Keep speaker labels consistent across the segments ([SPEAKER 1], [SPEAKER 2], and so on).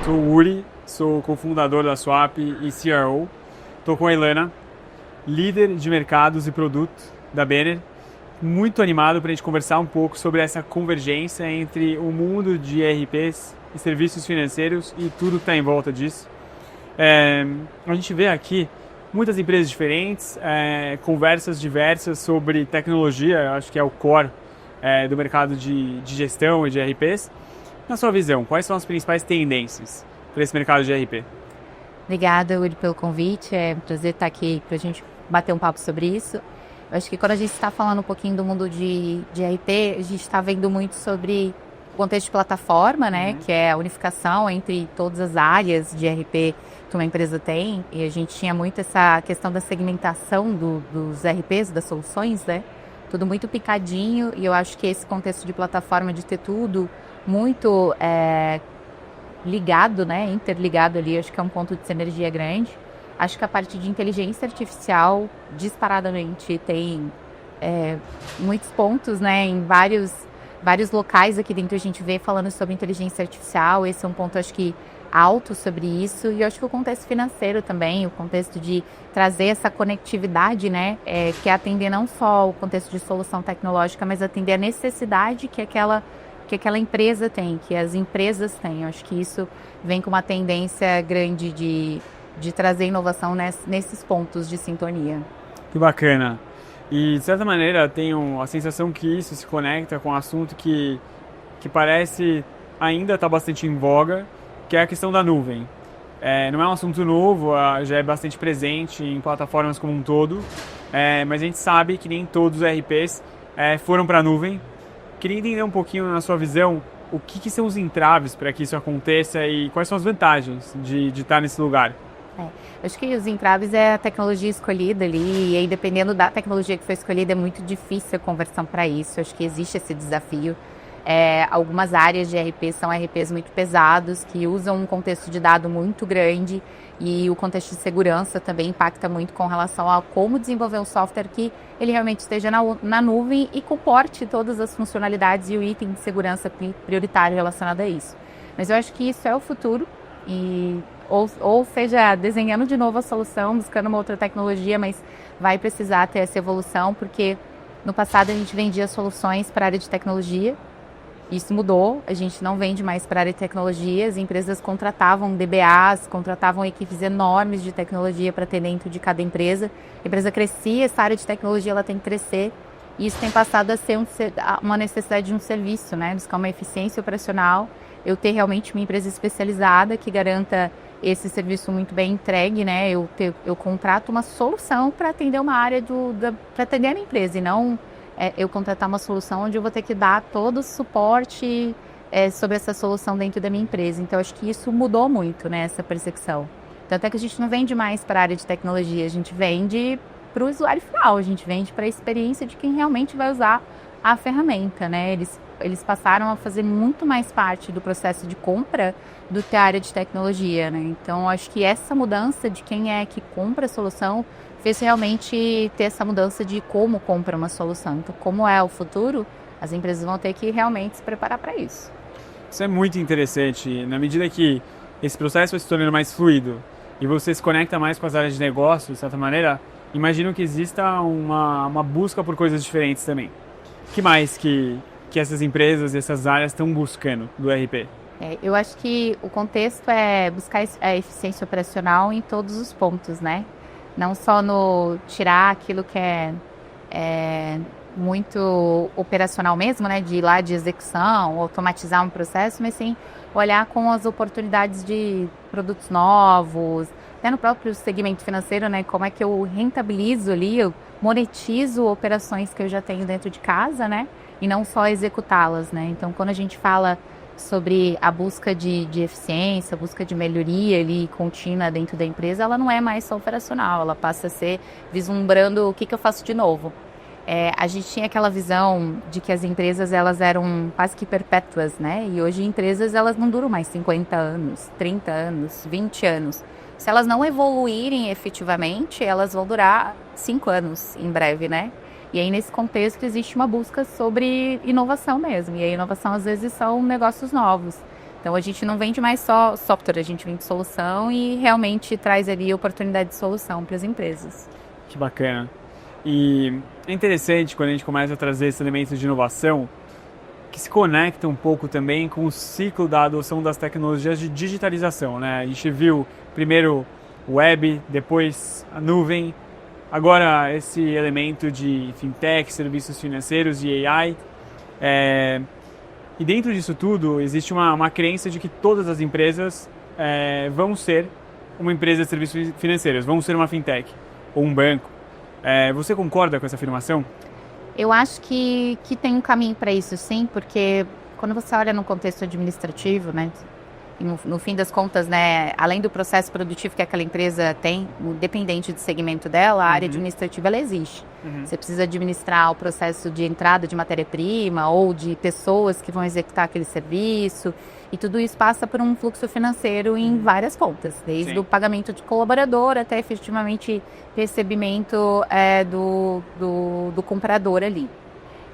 [SPEAKER 1] Sou o Uri, sou cofundador da Swap e CRO. Estou com a Ilana, líder de mercados e produtos da Banner. Muito animado para a gente conversar um pouco sobre essa convergência entre o mundo de ERPs e serviços financeiros e tudo que está em volta disso. A gente vê aqui muitas empresas diferentes, conversas diversas sobre tecnologia, acho que é o core do mercado de gestão e de ERPs. Na sua visão, quais são as principais tendências para esse mercado de ERP?
[SPEAKER 2] Obrigada, Uri, pelo convite. É um prazer estar aqui para a gente bater um papo sobre isso. Eu acho que quando a gente está falando um pouquinho do mundo de ERP, a gente está vendo muito sobre o contexto de plataforma, né? Que é a unificação entre todas as áreas de ERP que uma empresa tem. E a gente tinha muito essa questão da segmentação dos ERPs, das soluções, né? Tudo muito picadinho. E eu acho que esse contexto de plataforma, de ter tudo muito ligado, né? Interligado ali, acho que é um ponto de sinergia grande. Acho que a parte de inteligência artificial, disparadamente, tem muitos pontos, né? Em vários locais aqui dentro a gente vê falando sobre inteligência artificial. Esse é um ponto, acho que, alto sobre isso. E eu acho que o contexto financeiro também, o contexto de trazer essa conectividade, né? Que é atender não só o contexto de solução tecnológica, mas atender a necessidade que aquela empresa tem, que as empresas têm. Eu acho que isso vem com uma tendência grande de trazer inovação nesses pontos de sintonia.
[SPEAKER 1] Que bacana. E, de certa maneira, tenho a sensação que isso se conecta com um assunto que parece ainda estar bastante em voga, que é a questão da nuvem. Não é um assunto novo, já é bastante presente em plataformas como um todo, mas a gente sabe que nem todos os RPs foram para a nuvem. Queria entender um pouquinho, na sua visão, o que são os entraves para que isso aconteça e quais são as vantagens de estar nesse lugar.
[SPEAKER 2] Acho que os entraves é a tecnologia escolhida ali, e aí dependendo da tecnologia que foi escolhida é muito difícil a conversão para isso. Acho que existe esse desafio. Algumas áreas de RP são RPs muito pesados, que usam um contexto de dado muito grande, e o contexto de segurança também impacta muito com relação a como desenvolver um software que ele realmente esteja na nuvem e comporte todas as funcionalidades e o item de segurança prioritário relacionado a isso. Mas eu acho que isso é o futuro, ou seja, desenhando de novo a solução, buscando uma outra tecnologia, mas vai precisar ter essa evolução, porque no passado a gente vendia soluções para a área de tecnologia. Isso mudou, a gente não vende mais para a área de tecnologia, as empresas contratavam DBAs, contratavam equipes enormes de tecnologia para ter dentro de cada empresa. A empresa crescia, essa área de tecnologia ela tem que crescer, e isso tem passado a ser uma necessidade de um serviço, né? Buscar uma eficiência operacional, eu ter realmente uma empresa especializada que garanta esse serviço muito bem entregue, né? Eu contrato uma solução para atender uma área para atender a minha empresa, e não eu contratar uma solução onde eu vou ter que dar todo o suporte sobre essa solução dentro da minha empresa. Então, acho que isso mudou muito, né, essa percepção. Tanto é que a gente não vende mais para a área de tecnologia, a gente vende para o usuário final, a gente vende para a experiência de quem realmente vai usar a ferramenta, né? Eles passaram a fazer muito mais parte do processo de compra do que a área de tecnologia, né? Então, acho que essa mudança de quem é que compra a solução fez realmente ter essa mudança de como compra uma solução. Então, como é o futuro, as empresas vão ter que realmente se preparar para isso.
[SPEAKER 1] Isso é muito interessante. Na medida que esse processo vai se tornando mais fluido e você se conecta mais com as áreas de negócio, de certa maneira, imagino que exista uma busca por coisas diferentes também. O que mais que essas empresas e essas áreas estão buscando do RP?
[SPEAKER 2] Eu acho que o contexto é buscar a eficiência operacional em todos os pontos, né? Não só no tirar aquilo que é muito operacional mesmo, né? De ir lá de execução, automatizar um processo, mas sim olhar com as oportunidades de produtos novos, até no próprio segmento financeiro, né? Como é que eu rentabilizo ali, eu monetizo operações que eu já tenho dentro de casa, né? E não só executá-las, né? Então, quando a gente fala sobre a busca de eficiência, a busca de melhoria ali contínua dentro da empresa, ela não é mais só operacional, ela passa a ser vislumbrando o que eu faço de novo. A gente tinha aquela visão de que as empresas elas eram quase que perpétuas, né? E hoje empresas elas não duram mais 50 anos, 30 anos, 20 anos. Se elas não evoluírem efetivamente, elas vão durar 5 anos em breve, né? E aí, nesse contexto, existe uma busca sobre inovação mesmo. E a inovação, às vezes, são negócios novos. Então, a gente não vende mais só software, a gente vende solução e realmente traz ali oportunidade de solução para as empresas.
[SPEAKER 1] Que bacana. E é interessante quando a gente começa a trazer esses elementos de inovação que se conecta um pouco também com o ciclo da adoção das tecnologias de digitalização, né? A gente viu primeiro web, depois a nuvem, agora esse elemento de fintech, serviços financeiros e AI. E dentro disso tudo existe uma crença de que todas as empresas vão ser uma empresa de serviços financeiros, vão ser uma fintech ou um banco. Você concorda com essa afirmação?
[SPEAKER 2] Eu acho que tem um caminho para isso, sim, porque quando você olha no contexto administrativo, né, e no fim das contas, né, além do processo produtivo que aquela empresa tem, independente do segmento dela, a área administrativa ela existe. Você precisa administrar o processo de entrada de matéria-prima ou de pessoas que vão executar aquele serviço, e tudo isso passa por um fluxo financeiro em várias pontas, desde
[SPEAKER 1] Sim.
[SPEAKER 2] o pagamento de colaborador até efetivamente recebimento do comprador ali.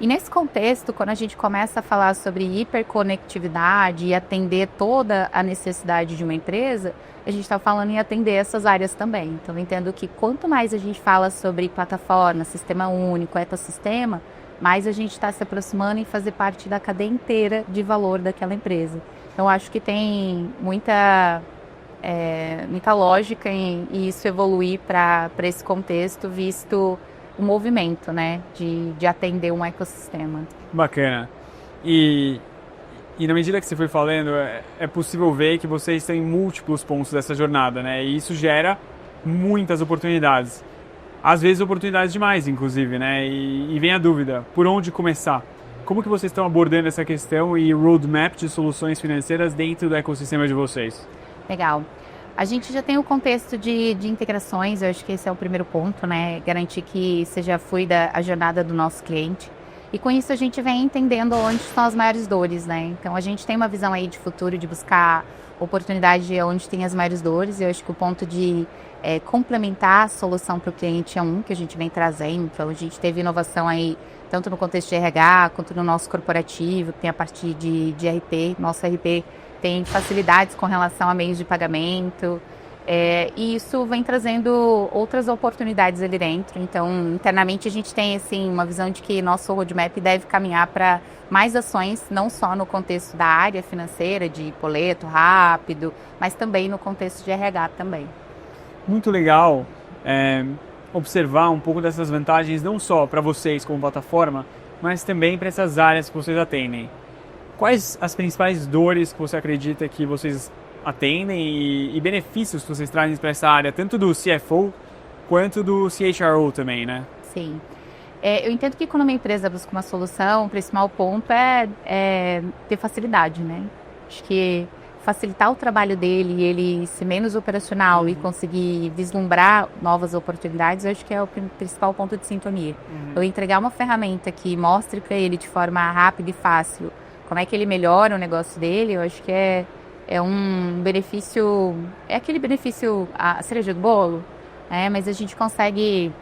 [SPEAKER 2] E nesse contexto, quando a gente começa a falar sobre hiperconectividade e atender toda a necessidade de uma empresa, a gente está falando em atender essas áreas também. Então, eu entendo que quanto mais a gente fala sobre plataforma, sistema único, ecossistema, mais a gente está se aproximando em fazer parte da cadeia inteira de valor daquela empresa. Então, acho que tem muita lógica em isso evoluir para esse contexto, visto o movimento, né, de atender um ecossistema.
[SPEAKER 1] Bacana. E na medida que você foi falando, é possível ver que vocês têm múltiplos pontos dessa jornada, né? E isso gera muitas oportunidades. Às vezes oportunidades demais, inclusive, né? E vem a dúvida, por onde começar? Como que vocês estão abordando essa questão e roadmap de soluções financeiras dentro do ecossistema de vocês?
[SPEAKER 2] Legal. A gente já tem o contexto de integrações, eu acho que esse é o primeiro ponto, né? Garantir que seja fluida a jornada do nosso cliente. E com isso a gente vem entendendo onde estão as maiores dores, né? Então a gente tem uma visão aí de futuro, de buscar oportunidade onde tem as maiores dores. E eu acho que o ponto de complementar a solução para o cliente é um que a gente vem trazendo. Então a gente teve inovação aí, tanto no contexto de RH, quanto no nosso corporativo, que tem a partir de RP. Nosso RP tem facilidades com relação a meios de pagamento, e isso vem trazendo outras oportunidades ali dentro. Então, internamente a gente tem assim, uma visão de que nosso roadmap deve caminhar para mais ações, não só no contexto da área financeira, de boleto rápido, mas também no contexto de RH também.
[SPEAKER 1] Muito legal observar um pouco dessas vantagens, não só para vocês como plataforma, mas também para essas áreas que vocês atendem. Quais as principais dores que você acredita que vocês atendem e benefícios que vocês trazem para essa área, tanto do CFO quanto do CHRO também, né?
[SPEAKER 2] Sim. Eu entendo que quando uma empresa busca uma solução, o principal ponto é ter facilidade, né? Acho que facilitar o trabalho dele e ele ser menos operacional e conseguir vislumbrar novas oportunidades, eu acho que é o principal ponto de sintonia. Eu entregar uma ferramenta que mostre para ele de forma rápida e fácil como é que ele melhora o negócio dele, eu acho que é um benefício, é aquele benefício, a cereja do bolo, mas a gente consegue,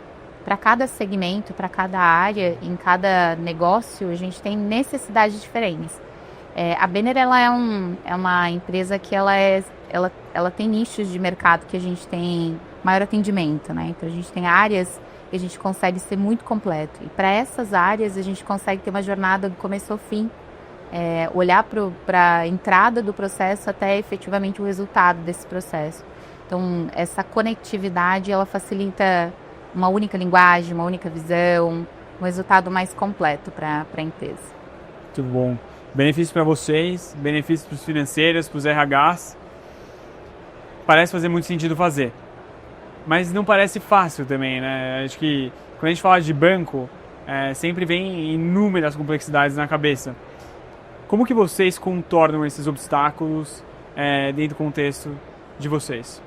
[SPEAKER 2] para cada segmento, para cada área, em cada negócio, a gente tem necessidades diferentes. A Benner, ela é uma empresa que ela tem nichos de mercado que a gente tem maior atendimento, né? Então a gente tem áreas que a gente consegue ser muito completo. E para essas áreas a gente consegue ter uma jornada do começo ao fim. Olhar para a entrada do processo até efetivamente o resultado desse processo. Então, essa conectividade, ela facilita uma única linguagem, uma única visão, um resultado mais completo para a empresa.
[SPEAKER 1] Muito bom. Benefícios para vocês, benefícios para os financeiros, para os RHs. Parece fazer muito sentido fazer. Mas não parece fácil também, né? Acho que quando a gente fala de banco, sempre vem inúmeras complexidades na cabeça. Como que vocês contornam esses obstáculos dentro do contexto de vocês?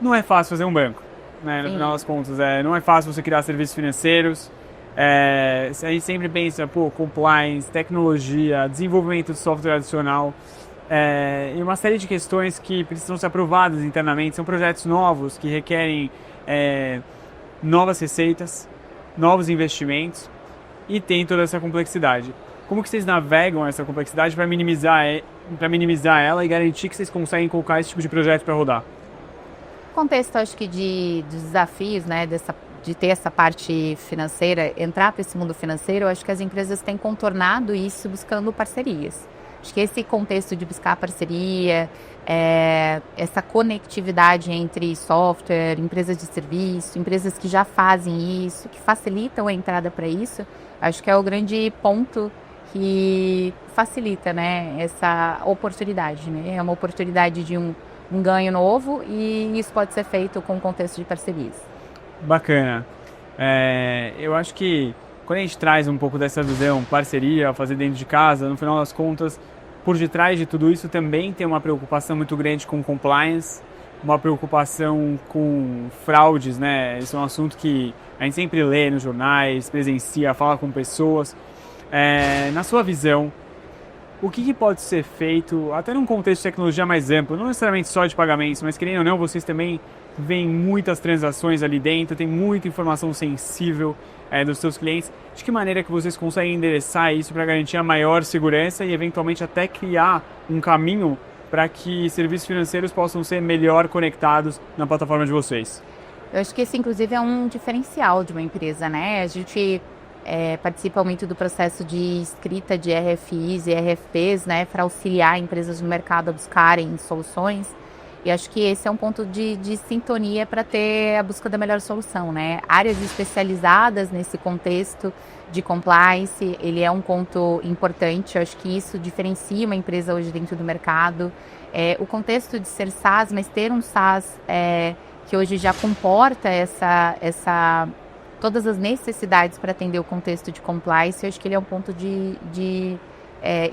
[SPEAKER 1] Não é fácil fazer um banco, né? No final das contas. Não é fácil você criar serviços financeiros. A gente sempre pensa, compliance, tecnologia, desenvolvimento de software adicional e uma série de questões que precisam ser aprovadas internamente. São projetos novos que requerem novas receitas, novos investimentos. e tem toda essa complexidade. Como que vocês navegam essa complexidade para minimizar ela e garantir que vocês conseguem colocar esse tipo de projeto para rodar?
[SPEAKER 2] Contexto, acho que de desafios, né, de ter essa parte financeira, entrar para esse mundo financeiro, eu acho que as empresas têm contornado isso buscando parcerias. Acho que esse contexto de buscar parceria, essa conectividade entre software, empresas de serviço, empresas que já fazem isso, que facilitam a entrada para isso, acho que é o grande ponto que facilita, né, essa oportunidade. Né? É uma oportunidade de um ganho novo e isso pode ser feito com o contexto de parcerias.
[SPEAKER 1] Bacana. Eu acho que quando a gente traz um pouco dessa visão, parceria, fazer dentro de casa, no final das contas, por detrás de tudo isso também tem uma preocupação muito grande com compliance, uma preocupação com fraudes, né? Esse é um assunto que a gente sempre lê nos jornais, presencia, fala com pessoas. Na sua visão, o que pode ser feito, até num contexto de tecnologia mais amplo, não necessariamente só de pagamentos, mas querendo ou não, vocês também veem muitas transações ali dentro, tem muita informação sensível dos seus clientes. De que maneira que vocês conseguem endereçar isso para garantir a maior segurança e eventualmente até criar um caminho para que serviços financeiros possam ser melhor conectados na plataforma de vocês?
[SPEAKER 2] Eu acho que esse, inclusive, é um diferencial de uma empresa, né? A gente participa muito do processo de escrita de RFIs e RFPs, né, para auxiliar empresas no mercado a buscarem soluções. E acho que esse é um ponto de sintonia para ter a busca da melhor solução, né? Áreas especializadas nesse contexto de compliance, ele é um ponto importante. Eu acho que isso diferencia uma empresa hoje dentro do mercado. O contexto de ser SaaS, mas ter um SaaS que hoje já comporta todas as necessidades para atender o contexto de compliance, eu acho que ele é um ponto de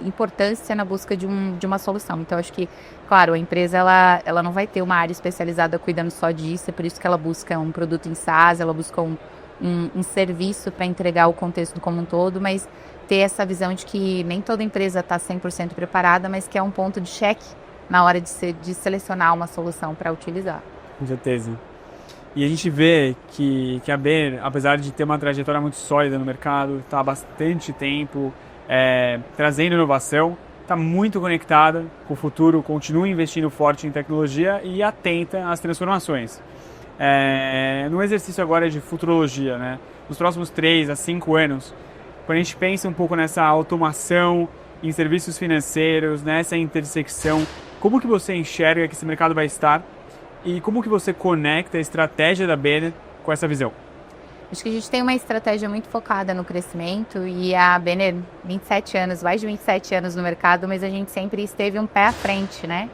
[SPEAKER 2] importância na busca de uma solução. Então, acho que, claro, a empresa ela não vai ter uma área especializada cuidando só disso, é por isso que ela busca um produto em SaaS, ela busca um serviço para entregar o contexto como um todo, mas ter essa visão de que nem toda empresa está 100% preparada, mas que é um ponto de cheque na hora de selecionar uma solução para utilizar.
[SPEAKER 1] Com certeza. E a gente vê que a Banner, apesar de ter uma trajetória muito sólida no mercado, está há bastante tempo trazendo inovação, está muito conectada com o futuro, continua investindo forte em tecnologia e atenta às transformações. No exercício agora de futurologia, né? Nos próximos 3 a 5 anos, quando a gente pensa um pouco nessa automação em serviços financeiros, nessa intersecção, como que você enxerga que esse mercado vai estar e como que você conecta a estratégia da Banner com essa visão?
[SPEAKER 2] Acho que a gente tem uma estratégia muito focada no crescimento e a Banner, 27 anos, mais de 27 anos no mercado, mas a gente sempre esteve um pé à frente, né?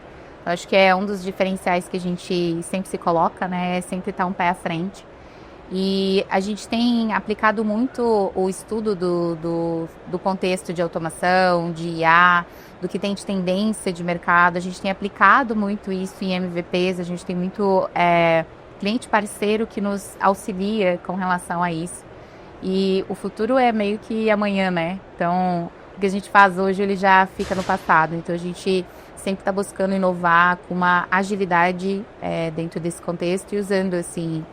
[SPEAKER 2] Eu acho que é um dos diferenciais que a gente sempre se coloca, né? É sempre estar um pé à frente. E a gente tem aplicado muito o estudo do contexto de automação, de IA, do que tem de tendência de mercado. A gente tem aplicado muito isso em MVPs, a gente tem muito cliente parceiro que nos auxilia com relação a isso. E o futuro é meio que amanhã, né? Então, o que a gente faz hoje, ele já fica no passado. Então, a gente sempre está buscando inovar com uma agilidade dentro desse contexto e usando, assim,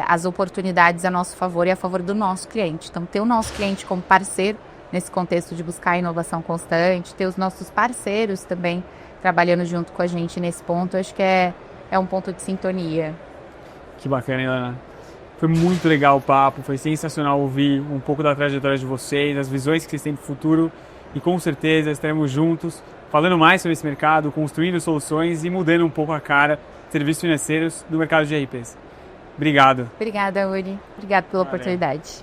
[SPEAKER 2] as oportunidades a nosso favor e a favor do nosso cliente. Então, ter o nosso cliente como parceiro nesse contexto de buscar inovação constante, ter os nossos parceiros também trabalhando junto com a gente nesse ponto, acho que é um ponto de sintonia.
[SPEAKER 1] Que bacana, hein, Ana? Foi muito legal o papo, foi sensacional ouvir um pouco da trajetória de vocês, as visões que vocês têm para o futuro e com certeza estaremos juntos falando mais sobre esse mercado, construindo soluções e mudando um pouco a cara de serviços financeiros do mercado de RPs. Obrigado.
[SPEAKER 2] Obrigada, Uri. Obrigada pela oportunidade.